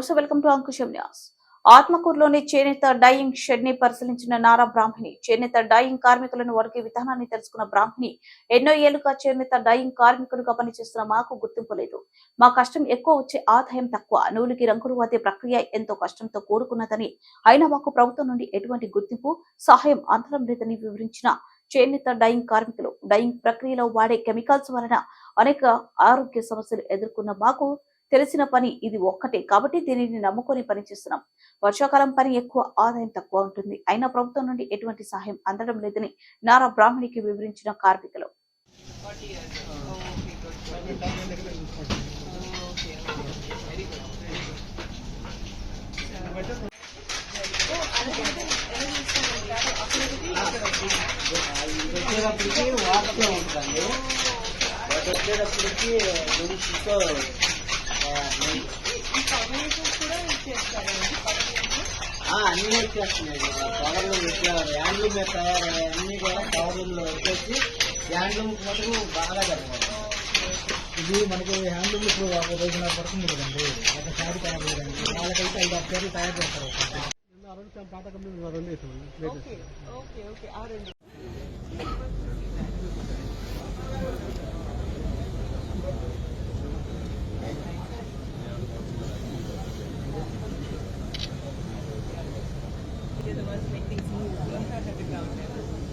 నమస్తే, welcome to Ankusam news. ఆత్మకూరులోని చేనేత dyeing shed ని పరిశీలించిన నారా బ్రాహ్మణి. చేనేత డైయింగ్ కార్మికులను వర్గే విధానాన్ని తెలుసుకున్న బ్రాహ్మణి, ఎన్నో ఏళ్లుగా చేనేత డైయింగ్ కార్మికులుగా పనిచేస్తున్న మాకు గుర్తింపు లేదు. మా కష్టం ఎక్కువ, వచ్చే ఆదాయం తక్కువ. నూలుకి రంగులు అదే ప్రక్రియ ఎంతో కష్టంతో కూడుకున్నదని, అయినా మాకు ప్రభుత్వం నుండి ఎటువంటి గుర్తింపు, సహాయం అందడం లేదని వివరించిన చేనేత డైయింగ్ కార్మికులు, డైయింగ్ ప్రక్రియలో వాడే కెమికల్స్ వలన అనేక ఆరోగ్య సమస్యలు ఎదుర్కొన్న మాకు తెలిసిన పని ఇది ఒక్కటే కాబట్టి దీనిని నమ్ముకొని పనిచేస్తున్నాం. వర్షాకాలం పని ఎక్కువ, ఆదాయం తక్కువ ఉంటుంది. అయినా ప్రభుత్వం నుండి ఎటువంటి సహాయం అందడం లేదని నారా బ్రాహ్మణికి వివరించిన కార్మికులు. అన్నీ వచ్చేస్తున్నాయి. కవర్లు హ్యాండ్లూమ్ తయారయ్యాయి, అన్ని కూడా కవర్లో వచ్చేసి హ్యాండ్లూమ్ మాత్రం బాగా జరుగుతుంది. ఇది మనకి హ్యాండ్లూమ్ ఇప్పుడు ఒక రోజున్నర పడుతుంది కదండి, ఒక శారీ తయారు చేయడానికి. వాళ్ళకైతే 5-6 శారీలు తయారు చేస్తారు. పాత కంపెనీ 2